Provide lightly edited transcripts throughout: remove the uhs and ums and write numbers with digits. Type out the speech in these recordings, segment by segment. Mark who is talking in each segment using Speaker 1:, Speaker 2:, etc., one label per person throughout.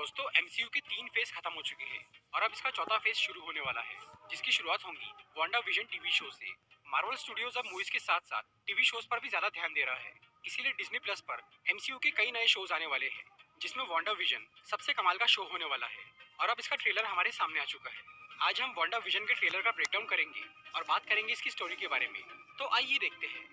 Speaker 1: दोस्तों एमसीयू के 3 फेज खत्म हो चुके हैं और अब इसका चौथा फेज शुरू होने वाला है, जिसकी शुरुआत होगी वांडा विजन टीवी शो से। मार्वल स्टूडियोज अब मूवीज के साथ साथ टीवी शोज पर भी ज्यादा ध्यान दे रहा है, इसीलिए डिज्नी प्लस पर एमसीयू के कई नए शोज आने वाले हैं, जिसमें वांडा विजन सबसे कमाल का शो होने वाला है। और अब इसका ट्रेलर हमारे सामने आ चुका है। आज हम वांडा विजन के ट्रेलर का ब्रेकडाउन करेंगे और बात करेंगे इसकी स्टोरी के बारे में। तो आइए देखते हैं।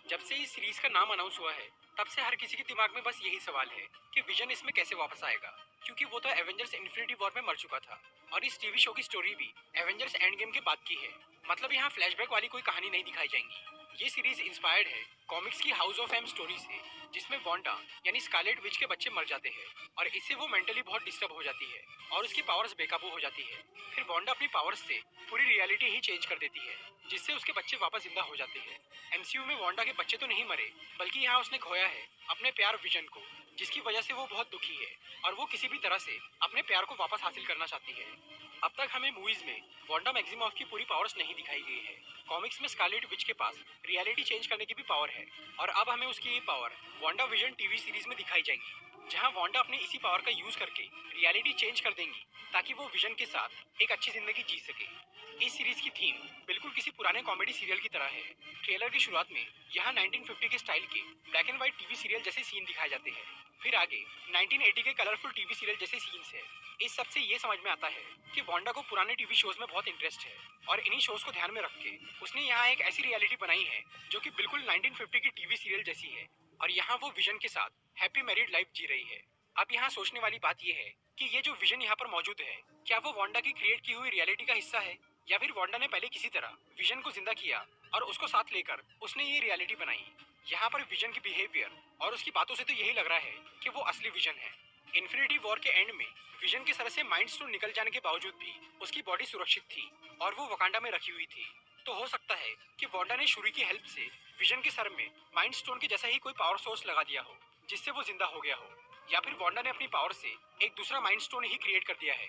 Speaker 1: जब से इस सीरीज का नाम अनाउंस हुआ है, तब से हर किसी के दिमाग में बस यही सवाल है कि विजन इसमें कैसे वापस आएगा, क्योंकि वो तो एवेंजर्स इन्फिनिटी वॉर में मर चुका था और इस टीवी शो की स्टोरी भी एवेंजर्स एंड गेम के बाद की है। मतलब यहाँ फ्लैशबैक वाली कोई कहानी नहीं दिखाई जाएंगी। ये सीरीज इंस्पायर्ड है कॉमिक्स की हाउस ऑफ एम स्टोरी से, जिसमें वांडा यानी स्कारलेट विच के बच्चे मर जाते हैं और इससे वो मेंटली बहुत डिस्टर्ब हो जाती है और उसकी पावर्स बेकाबू हो जाती है। फिर वांडा अपनी पावर्स से पूरी रियलिटी ही चेंज कर देती है, जिससे उसके बच्चे वापस जिंदा हो जाते हैं। एमसीयू में वांडा के बच्चे तो नहीं मरे, बल्कि यहाँ उसने खोया है अपने प्यार विजन को, जिसकी वजह से वो बहुत दुखी है और वो किसी भी तरह से अपने प्यार को वापस हासिल करना चाहती है। अब तक हमें मूवीज में वांडा मैक्सिमॉफ की पूरी पावर्स नहीं दिखाई गई है। कॉमिक्स में स्कारलेट विच के पास रियलिटी चेंज करने की भी पावर है और अब हमें उसकी ये power Wanda vision TV series में दिखाई जाएंगी, जहां वांडा अपनी इसी पावर का यूज करके रियलिटी चेंज कर देंगी ताकि वो विजन के साथ एक अच्छी जिंदगी जी सके। इस सीरीज की थीम बिल्कुल किसी पुराने कॉमेडी सीरियल की तरह है। ट्रेलर की शुरुआत में यहाँ 1950 के स्टाइल के black and white TV serial जैसे सीन दिखाए जाते हैं। फिर आगे 1980 के कलरफुल टीवी सीरियल जैसे सीन्स है। इस सब से ये समझ में आता है कि वांडा को पुराने टीवी शोज में बहुत इंटरेस्ट है और इन्हीं शोज को ध्यान में रख के उसने यहाँ एक ऐसी रियलिटी बनाई है जो कि बिल्कुल 1950 की टीवी सीरियल जैसी है और यहाँ वो विजन के साथ हैप्पी मैरिड लाइफ जी रही है। अब यहाँ सोचने वाली बात यह है कि ये जो विजन यहाँ पर मौजूद है, क्या वो वांडा की क्रिएट की हुई रियलिटी का हिस्सा है या फिर वांडा ने पहले किसी तरह विजन को जिंदा किया और उसको साथ लेकर उसने ये रियलिटी बनाई। यहाँ पर विजन की बिहेवियर और उसकी बातों से तो यही लग रहा है कि वो असली विजन है। इन्फिनिटी वॉर के एंड में विजन के सर से माइंड स्टोन निकल जाने के बावजूद भी उसकी बॉडी सुरक्षित थी और वो वकांडा में रखी हुई थी। तो हो सकता है कि वांडा ने शूरी की हेल्प से विजन के सर में माइंड स्टोन के जैसा ही कोई पावर सोर्स लगा दिया हो, जिससे वो जिंदा हो गया हो, या फिर वांडा ने अपनी पावर से एक दूसरा माइंड स्टोन ही क्रिएट कर दिया है।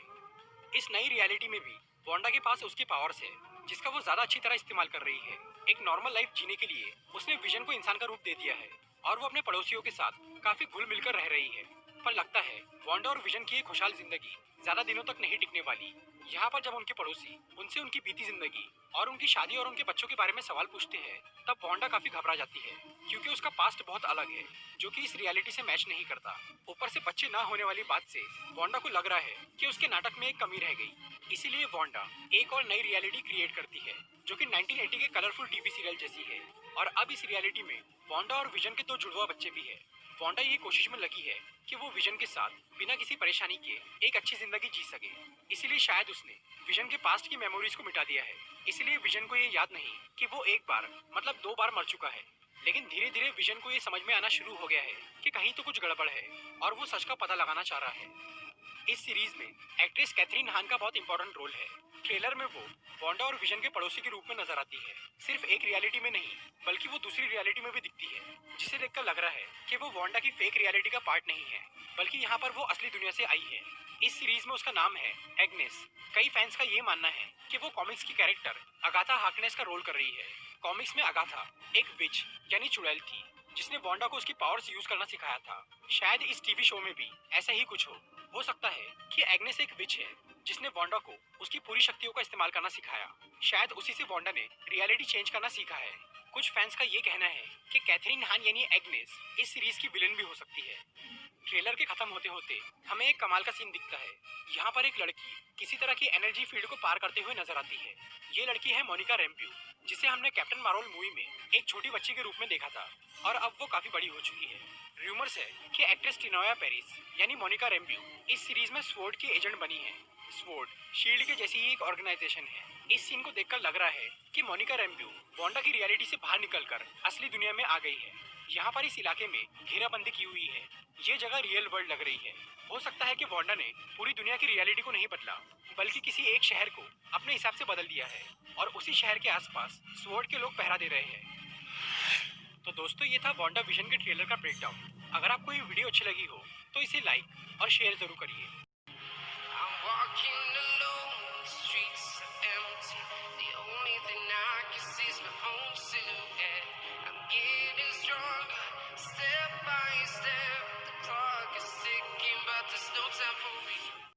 Speaker 1: इस नई रियलिटी में भी वांडा के पास उसकी पावर्स है, जिसका वो ज्यादा अच्छी तरह इस्तेमाल कर रही है। एक नॉर्मल लाइफ जीने के लिए उसने विजन को इंसान का रूप दे दिया है और वो अपने पड़ोसियों के साथ काफी घुल मिलकर रह रही है। पर लगता है वांडा और विजन की ये खुशहाल जिंदगी ज्यादा दिनों तक नहीं टिकने वाली। यहाँ पर जब उनके पड़ोसी उनसे उनकी बीती जिंदगी और उनकी शादी और उनके बच्चों के बारे में सवाल पूछते हैं, तब वांडा काफी घबरा जाती है, क्योंकि उसका पास्ट बहुत अलग है जो कि इस रियलिटी से मैच नहीं करता। ऊपर से बच्चे ना होने वाली बात से वांडा को लग रहा है कि उसके नाटक में एक कमी रह गई। इसीलिए वांडा एक और नई रियलिटी क्रिएट करती है जो कि 1980 के कलरफुल टीवी सीरियल जैसी है। और अब इस रियलिटी में वांडा और विजन के 2 जुड़वा बच्चे भी है। वांडा ये कोशिश में लगी है कि वो विजन के साथ बिना किसी परेशानी के एक अच्छी जिंदगी जी सके। इसीलिए शायद उसने विजन के पास्ट की मेमोरीज को मिटा दिया है। इसलिए विजन को ये याद नहीं कि वो एक बार मतलब 2 बार मर चुका है। लेकिन धीरे धीरे विजन को ये समझ में आना शुरू हो गया है कि कहीं तो कुछ गड़बड़ है और वो सच का पता लगाना चाह रहा है। इस सीरीज में एक्ट्रेस कैथरीन हान का बहुत इंपॉर्टेंट रोल है। ट्रेलर में वो वांडा और विजन के पड़ोसी के रूप में नजर आती है। सिर्फ एक रियलिटी में नहीं, बल्कि वो दूसरी रियलिटी में भी दिखती है, जिसे देखकर लग रहा है कि वो वांडा की फेक रियलिटी का पार्ट नहीं है, बल्कि यहाँ पर वो असली दुनिया से आई है। इस सीरीज में उसका नाम है एग्नेस। कई फैंस का ये मानना है कि वो कॉमिक्स की कैरेक्टर अगाथा हार्कनेस का रोल कर रही है। कॉमिक्स में अगाथा एक विच यानी चुड़ैल थी, जिसने वांडा को उसकी पावर्स यूज करना सिखाया था। शायद इस टीवी शो में भी ऐसा ही कुछ हो सकता है कि एग्नेस एक विच है जिसने वांडा को उसकी पूरी शक्तियों का इस्तेमाल करना सिखाया। शायद उसी से वांडा ने रियलिटी चेंज करना सीखा है। कुछ फैंस का ये कहना है कि कैथरीन हान यानी एग्नेस इस सीरीज की विलेन भी हो सकती है। ट्रेलर के खत्म होते होते हमें एक कमाल का सीन दिखता है। यहाँ पर एक लड़की किसी तरह की एनर्जी फील्ड को पार करते हुए नजर आती है। ये लड़की है मोनिका रैम्प्यू, जिसे हमने कैप्टन मार्वल मूवी में एक छोटी बच्ची के रूप में देखा था और अब वो काफी बड़ी हो चुकी है। रूमर्स है कि एक्ट्रेस टिनोया पेरिस यानी मोनिका रैम्प्यू इस सीरीज में स्वॉर्ड की एजेंट बनी है। स्वॉर्ड शील्ड के जैसी ही एक ऑर्गेनाइजेशन है। इस सीन को देखकर लग रहा है कि मोनिका रैम्प्यू वांडा की रियलिटी से बाहर निकलकर असली दुनिया में आ गई है। यहाँ पर इस इलाके में घेराबंदी की हुई है। ये जगह रियल वर्ल्ड लग रही है। हो सकता है कि वांडा ने पूरी दुनिया की रियलिटी को नहीं बदला, बल्कि किसी एक शहर को अपने हिसाब से बदल दिया है और उसी शहर के आसपास स्वॉर्ड के लोग पहरा दे रहे हैं। तो दोस्तों, ये था वांडा विजन के ट्रेलर का ब्रेकडाउन। अगर आपको ये वीडियो अच्छी लगी हो तो इसे लाइक और शेयर जरूर करिए।